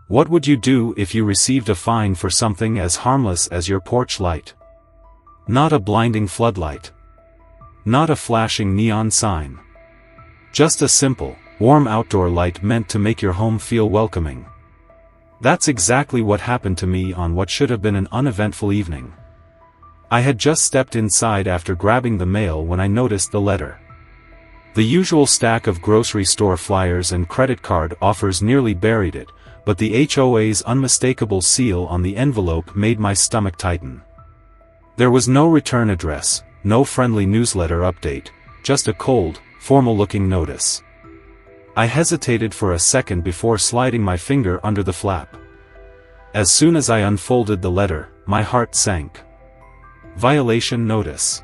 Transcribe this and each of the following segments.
What would you do if you received a fine for something as harmless as your porch light? Not a blinding floodlight. Not a flashing neon sign. Just a simple, warm outdoor light meant to make your home feel welcoming. That's exactly what happened to me on what should have been an uneventful evening. I had just stepped inside after grabbing the mail when I noticed the letter. The usual stack of grocery store flyers and credit card offers nearly buried it, but the HOA's unmistakable seal on the envelope made my stomach tighten. There was no return address, no friendly newsletter update, just a cold, formal-looking notice. I hesitated for a second before sliding my finger under the flap. As soon as I unfolded the letter, my heart sank. Violation notice.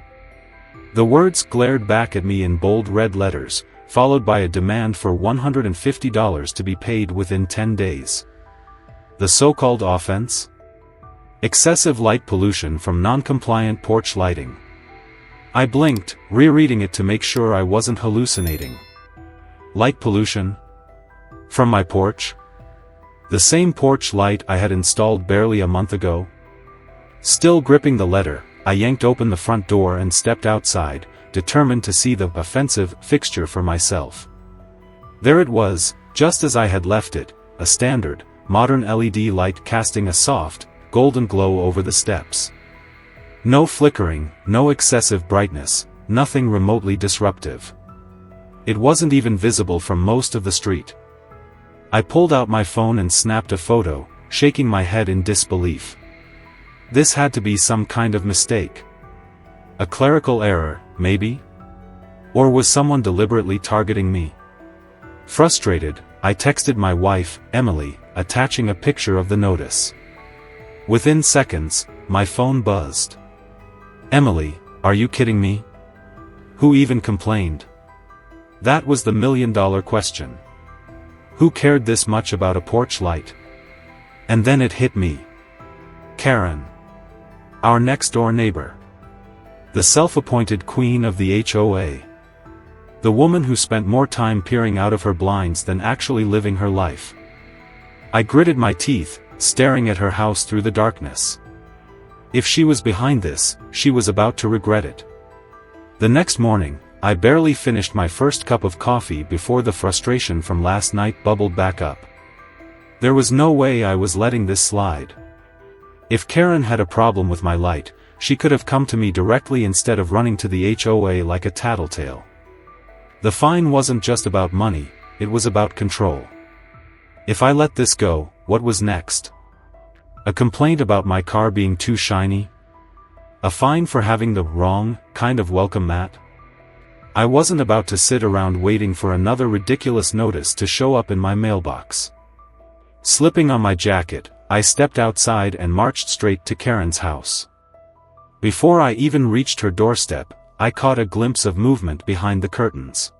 The words glared back at me in bold red letters, followed by a demand for $150 to be paid within 10 days. The so-called offense? Excessive light pollution from non-compliant porch lighting. I blinked, rereading it to make sure I wasn't hallucinating. Light pollution? From my porch? The same porch light I had installed barely a month ago? Still gripping the letter, I yanked open the front door and stepped outside, determined to see the offensive fixture for myself. There it was, just as I had left it, a standard, modern LED light casting a soft, golden glow over the steps. No flickering, no excessive brightness, nothing remotely disruptive. It wasn't even visible from most of the street. I pulled out my phone and snapped a photo, shaking my head in disbelief. This had to be some kind of mistake. A clerical error, maybe? Or was someone deliberately targeting me? Frustrated, I texted my wife, Emily, attaching a picture of the notice. Within seconds, my phone buzzed. Emily, are you kidding me? Who even complained? That was the million-dollar question. Who cared this much about a porch light? And then it hit me. Karen. Our next-door neighbor. The self-appointed queen of the HOA. The woman who spent more time peering out of her blinds than actually living her life. I gritted my teeth, staring at her house through the darkness. If she was behind this, she was about to regret it. The next morning, I barely finished my first cup of coffee before the frustration from last night bubbled back up. There was no way I was letting this slide. If Karen had a problem with my light, she could have come to me directly instead of running to the HOA like a tattletale. The fine wasn't just about money, it was about control. If I let this go, what was next? A complaint about my car being too shiny? A fine for having the wrong kind of welcome mat? I wasn't about to sit around waiting for another ridiculous notice to show up in my mailbox. Slipping on my jacket, I stepped outside and marched straight to Karen's house. Before I even reached her doorstep, I caught a glimpse of movement behind the curtains.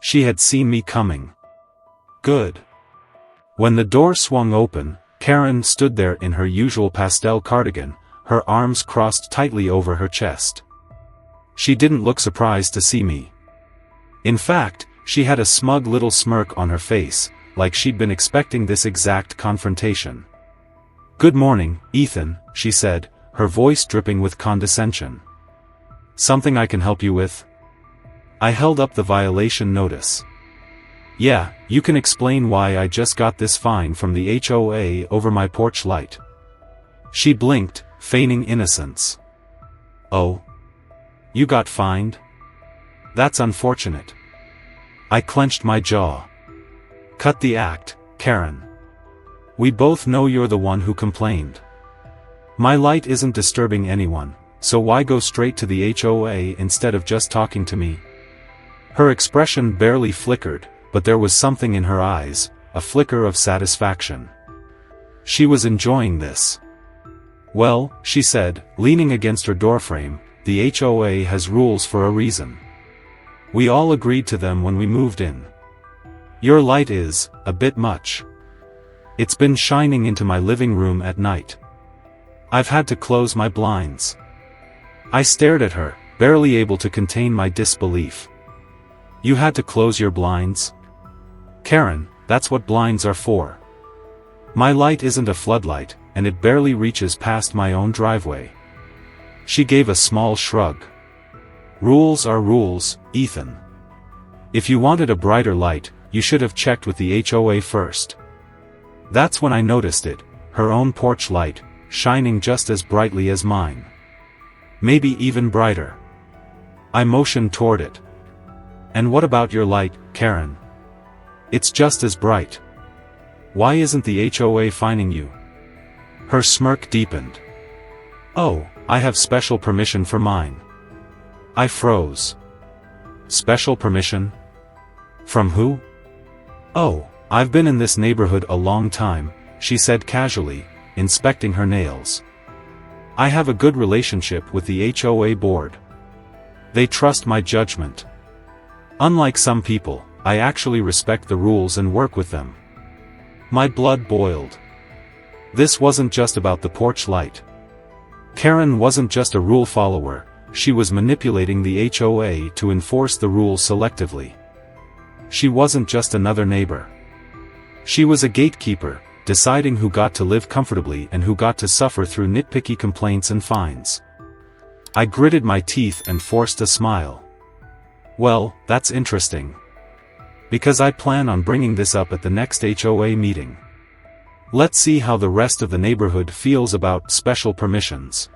She had seen me coming. Good. When the door swung open, Karen stood there in her usual pastel cardigan, her arms crossed tightly over her chest. She didn't look surprised to see me. In fact, she had a smug little smirk on her face, like she'd been expecting this exact confrontation. "Good morning, Ethan," she said, her voice dripping with condescension. "Something I can help you with?" I held up the violation notice. "Yeah, you can explain why I just got this fine from the HOA over my porch light." She blinked, feigning innocence. "Oh? You got fined? That's unfortunate." I clenched my jaw. "Cut the act, Karen. We both know you're the one who complained. My light isn't disturbing anyone, so why go straight to the HOA instead of just talking to me?" Her expression barely flickered, but there was something in her eyes, a flicker of satisfaction. She was enjoying this. "Well," she said, leaning against her doorframe, "the HOA has rules for a reason. We all agreed to them when we moved in. Your light is, a bit much. It's been shining into my living room at night. I've had to close my blinds." I stared at her, barely able to contain my disbelief. "You had to close your blinds? Karen, that's what blinds are for. My light isn't a floodlight, and it barely reaches past my own driveway. She gave a small shrug. Rules are rules, Ethan. If you wanted a brighter light, you should have checked with the HOA first. That's when I noticed it, her own porch light, shining just as brightly as mine. Maybe even brighter. I motioned toward it. And what about your light, Karen? It's just as bright. Why isn't the HOA fining you? Her smirk deepened. Oh, I have special permission for mine. I froze. Special permission? From who? Oh, I've been in this neighborhood a long time, she said casually, inspecting her nails. I have a good relationship with the HOA board. They trust my judgment. Unlike some people, I actually respect the rules and work with them. My blood boiled. This wasn't just about the porch light. Karen wasn't just a rule follower, she was manipulating the HOA to enforce the rules selectively. She wasn't just another neighbor. She was a gatekeeper, deciding who got to live comfortably and who got to suffer through nitpicky complaints and fines. I gritted my teeth and forced a smile. Well, that's interesting. Because I plan on bringing this up at the next HOA meeting. Let's see how the rest of the neighborhood feels about special permissions.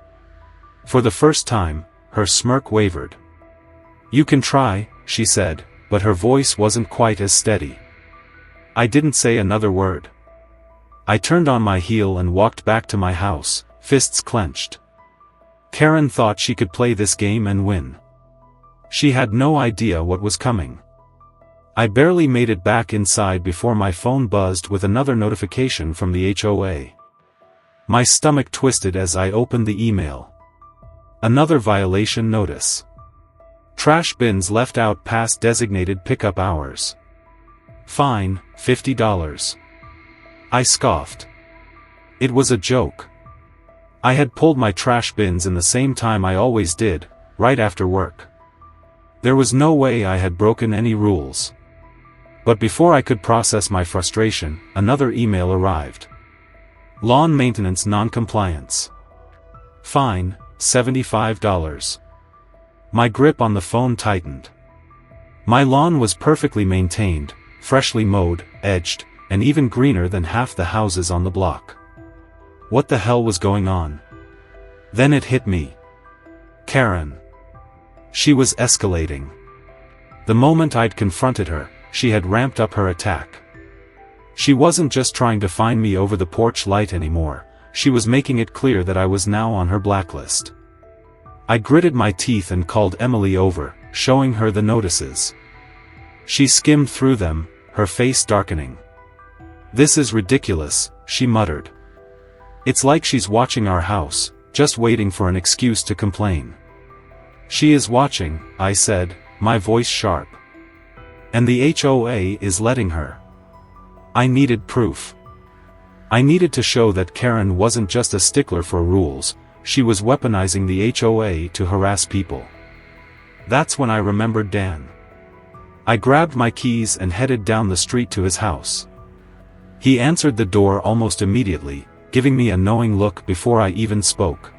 For the first time, her smirk wavered. You can try, she said, but her voice wasn't quite as steady. I didn't say another word. I turned on my heel and walked back to my house, fists clenched. Karen thought she could play this game and win. She had no idea what was coming. I barely made it back inside before my phone buzzed with another notification from the HOA. My stomach twisted as I opened the email. Another violation notice. Trash bins left out past designated pickup hours. Fine, $50. I scoffed. It was a joke. I had pulled my trash bins in the same time I always did, right after work. There was no way I had broken any rules. But before I could process my frustration, another email arrived. Lawn maintenance non-compliance. Fine, $75. My grip on the phone tightened. My lawn was perfectly maintained, freshly mowed, edged, and even greener than half the houses on the block. What the hell was going on? Then it hit me. Karen. She was escalating. The moment I'd confronted her, she had ramped up her attack. She wasn't just trying to fine me over the porch light anymore, she was making it clear that I was now on her blacklist. I gritted my teeth and called Emily over, showing her the notices. She skimmed through them, her face darkening. This is ridiculous, she muttered. It's like she's watching our house, just waiting for an excuse to complain. She is watching, I said, my voice sharp. And the HOA is letting her. I needed proof. I needed to show that Karen wasn't just a stickler for rules, she was weaponizing the HOA to harass people. That's when I remembered Dan. I grabbed my keys and headed down the street to his house. He answered the door almost immediately, giving me a knowing look before I even spoke.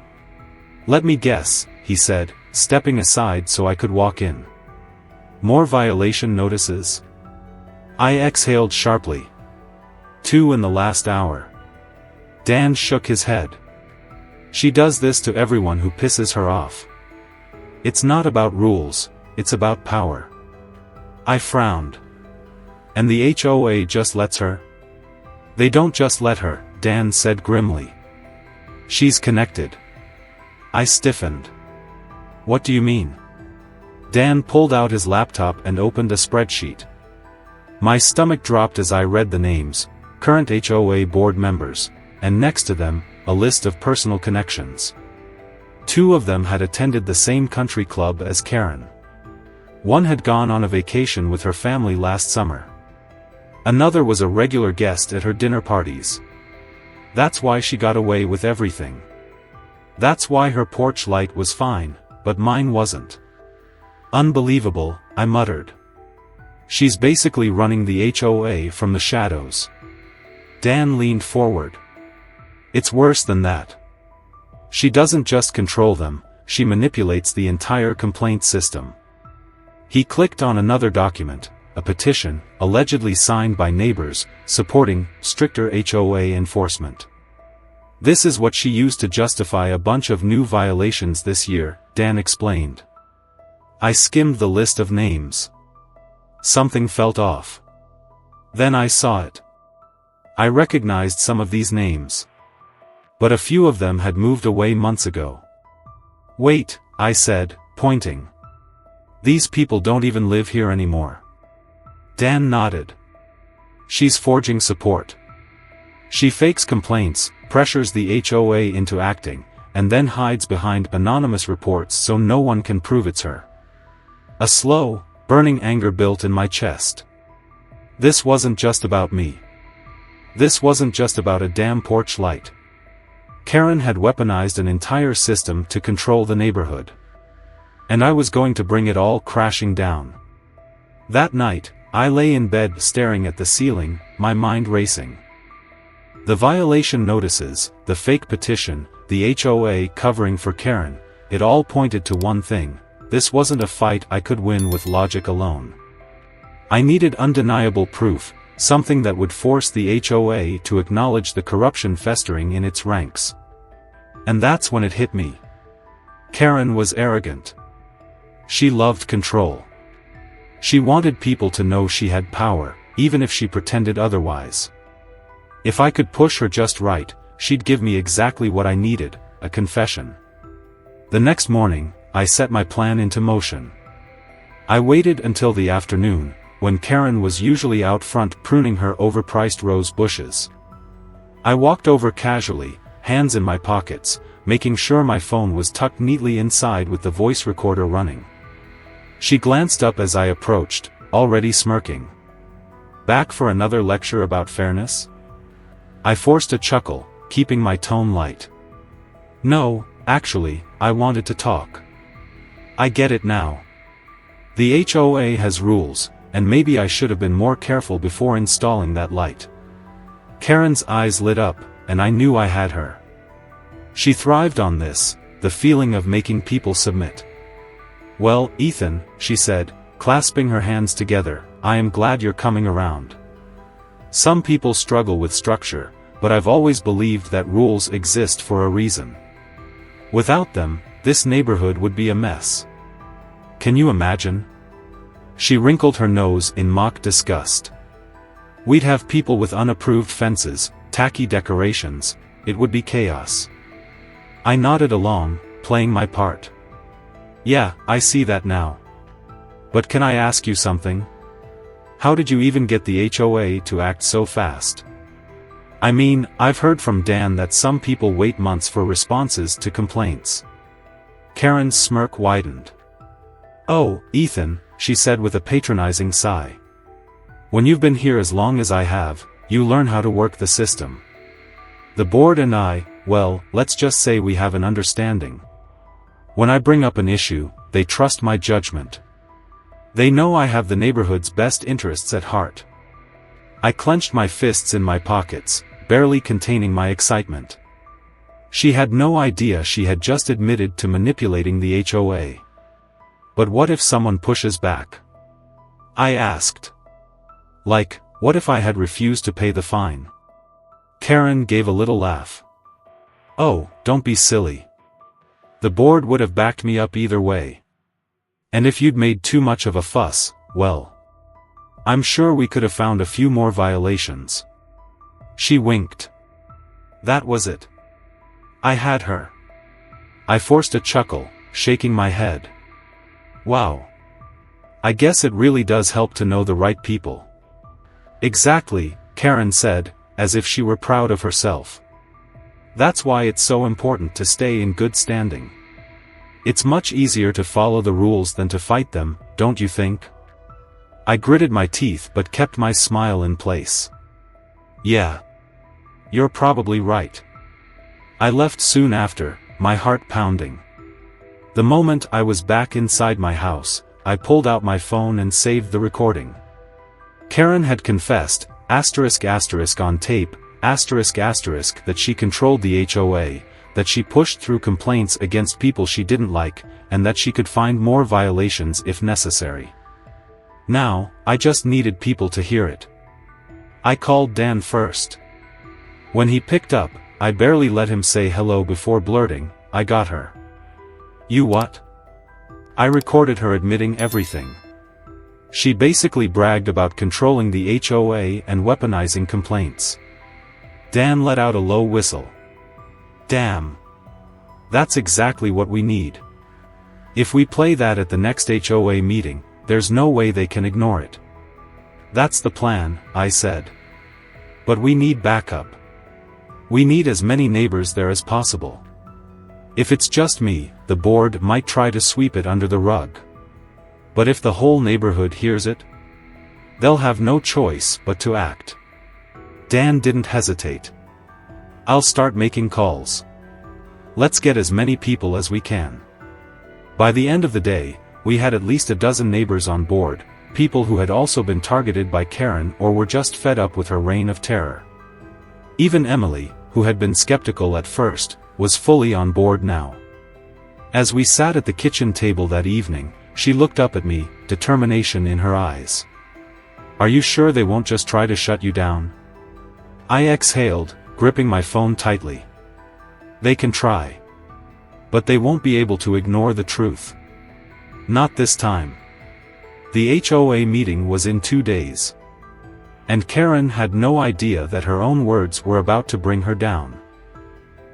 Let me guess, he said, stepping aside so I could walk in. More violation notices? I exhaled sharply. 2 in the last hour. Dan shook his head. She does this to everyone who pisses her off. It's not about rules, it's about power. I frowned. And the HOA just lets her? They don't just let her, Dan said grimly. She's connected. I stiffened. What do you mean? Dan pulled out his laptop and opened a spreadsheet. My stomach dropped as I read the names, current HOA board members, and next to them, a list of personal connections. 2 of them had attended the same country club as Karen. One had gone on a vacation with her family last summer. Another was a regular guest at her dinner parties. That's why she got away with everything. That's why her porch light was fine, but mine wasn't. Unbelievable, I muttered. She's basically running the HOA from the shadows. Dan leaned forward. It's worse than that. She doesn't just control them, she manipulates the entire complaint system. He clicked on another document, a petition, allegedly signed by neighbors, supporting stricter HOA enforcement. This is what she used to justify a bunch of new violations this year, Dan explained. I skimmed the list of names. Something felt off. Then I saw it. I recognized some of these names. But a few of them had moved away months ago. Wait, I said, pointing. These people don't even live here anymore. Dan nodded. She's forging support. She fakes complaints, pressures the HOA into acting, and then hides behind anonymous reports so no one can prove it's her. A slow, burning anger built in my chest. This wasn't just about me. This wasn't just about a damn porch light. Karen had weaponized an entire system to control the neighborhood. And I was going to bring it all crashing down. That night, I lay in bed staring at the ceiling, my mind racing. The violation notices, the fake petition, the HOA covering for Karen, it all pointed to one thing: this wasn't a fight I could win with logic alone. I needed undeniable proof, something that would force the HOA to acknowledge the corruption festering in its ranks. And that's when it hit me. Karen was arrogant. She loved control. She wanted people to know she had power, even if she pretended otherwise. If I could push her just right, she'd give me exactly what I needed, a confession. The next morning, I set my plan into motion. I waited until the afternoon, when Karen was usually out front pruning her overpriced rose bushes. I walked over casually, hands in my pockets, making sure my phone was tucked neatly inside with the voice recorder running. She glanced up as I approached, already smirking. Back for another lecture about fairness? I forced a chuckle, keeping my tone light. No, actually, I wanted to talk. I get it now. The HOA has rules, and maybe I should have been more careful before installing that light. Karen's eyes lit up, and I knew I had her. She thrived on this, the feeling of making people submit. Well, Ethan, she said, clasping her hands together, I am glad you're coming around. Some people struggle with structure, but I've always believed that rules exist for a reason. Without them, this neighborhood would be a mess. Can you imagine? She wrinkled her nose in mock disgust. We'd have people with unapproved fences, tacky decorations, it would be chaos. I nodded along, playing my part. Yeah, I see that now. But can I ask you something? How did you even get the HOA to act so fast? I mean, I've heard from Dan that some people wait months for responses to complaints. Karen's smirk widened. Oh, Ethan, she said with a patronizing sigh. When you've been here as long as I have, you learn how to work the system. The board and I, well, let's just say we have an understanding. When I bring up an issue, they trust my judgment. They know I have the neighborhood's best interests at heart. I clenched my fists in my pockets, barely containing my excitement. She had no idea she had just admitted to manipulating the HOA. But what if someone pushes back? I asked. Like, what if I had refused to pay the fine? Karen gave a little laugh. Oh, don't be silly. The board would have backed me up either way. And if you'd made too much of a fuss, well, I'm sure we could have found a few more violations. She winked. That was it. I had her. I forced a chuckle, shaking my head. Wow. I guess it really does help to know the right people. Exactly, Karen said, as if she were proud of herself. That's why it's so important to stay in good standing. It's much easier to follow the rules than to fight them, don't you think? I gritted my teeth but kept my smile in place. Yeah. You're probably right. I left soon after, my heart pounding. The moment I was back inside my house, I pulled out my phone and saved the recording. Karen had confessed, *** on tape, that she controlled the HOA, that she pushed through complaints against people she didn't like, and that she could find more violations if necessary. Now, I just needed people to hear it. I called Dan first. When he picked up, I barely let him say hello before blurting, "I got her." "You what?" I recorded her admitting everything. She basically bragged about controlling the HOA and weaponizing complaints. Dan let out a low whistle. "Damn. That's exactly what we need. If we play that at the next HOA meeting, there's no way they can ignore it." "That's the plan," I said. "But we need backup. We need as many neighbors there as possible. If it's just me, the board might try to sweep it under the rug. But if the whole neighborhood hears it, they'll have no choice but to act." Dan didn't hesitate. "I'll start making calls. Let's get as many people as we can." By the end of the day, we had at least a dozen neighbors on board, people who had also been targeted by Karen or were just fed up with her reign of terror. Even Emily, who had been skeptical at first, was fully on board now. As we sat at the kitchen table that evening, she looked up at me, determination in her eyes. "Are you sure they won't just try to shut you down?" I exhaled, gripping my phone tightly. "They can try. But they won't be able to ignore the truth. Not this time." The HOA meeting was in 2 days. And Karen had no idea that her own words were about to bring her down.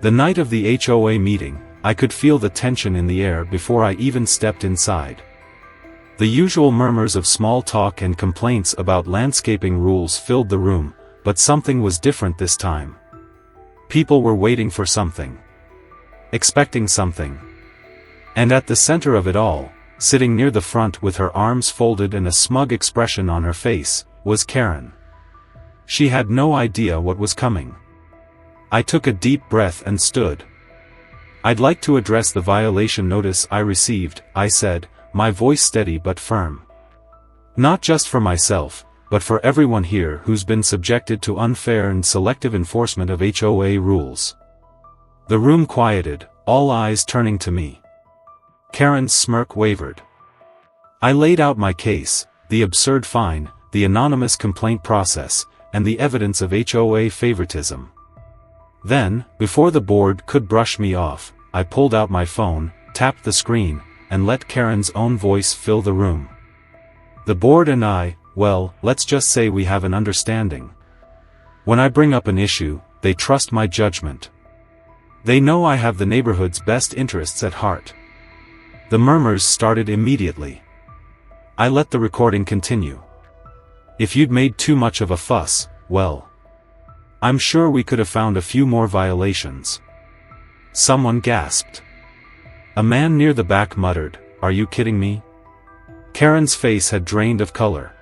The night of the HOA meeting, I could feel the tension in the air before I even stepped inside. The usual murmurs of small talk and complaints about landscaping rules filled the room, but something was different this time. People were waiting for something. Expecting something. And at the center of it all, sitting near the front with her arms folded and a smug expression on her face, was Karen. She had no idea what was coming. I took a deep breath and stood. "I'd like to address the violation notice I received," I said, my voice steady but firm. "Not just for myself, but for everyone here who's been subjected to unfair and selective enforcement of HOA rules." The room quieted, all eyes turning to me. Karen's smirk wavered. I laid out my case, the absurd fine, the anonymous complaint process, and the evidence of HOA favoritism. Then, before the board could brush me off, I pulled out my phone, tapped the screen, and let Karen's own voice fill the room. "The board and I, well, let's just say we have an understanding. When I bring up an issue, they trust my judgment. They know I have the neighborhood's best interests at heart." The murmurs started immediately. I let the recording continue. "If you'd made too much of a fuss, well, I'm sure we could have found a few more violations." Someone gasped. A man near the back muttered, "Are you kidding me?" Karen's face had drained of color.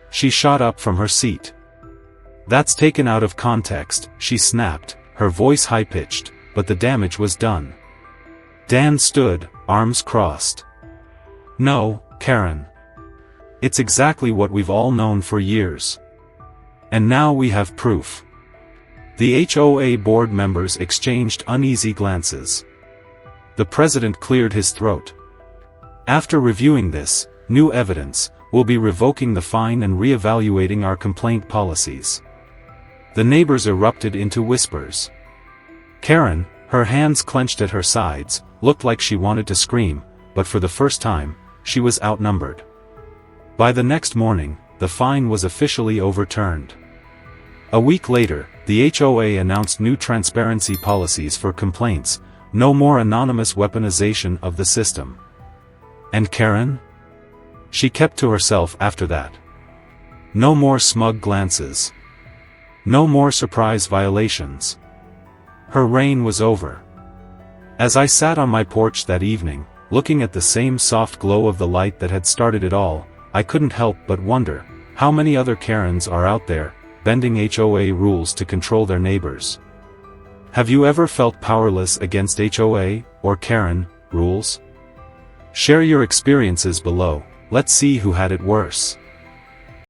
She shot up from her seat. "That's taken out of context," she snapped, her voice high-pitched, but the damage was done. Dan stood, arms crossed. "No, Karen. It's exactly what we've all known for years. And now we have proof." The HOA board members exchanged uneasy glances. The president cleared his throat. "After reviewing this, new evidence, we'll be revoking the fine and re-evaluating our complaint policies." The neighbors erupted into whispers. Karen, her hands clenched at her sides, looked like she wanted to scream, but for the first time, she was outnumbered. By the next morning, the fine was officially overturned. A week later, the HOA announced new transparency policies for complaints, no more anonymous weaponization of the system. And Karen? She kept to herself after that. No more smug glances. No more surprise violations. Her reign was over. As I sat on my porch that evening, looking at the same soft glow of the light that had started it all, I couldn't help but wonder, how many other Karens are out there, bending HOA rules to control their neighbors? Have you ever felt powerless against HOA, or Karen, rules? Share your experiences below, let's see who had it worse.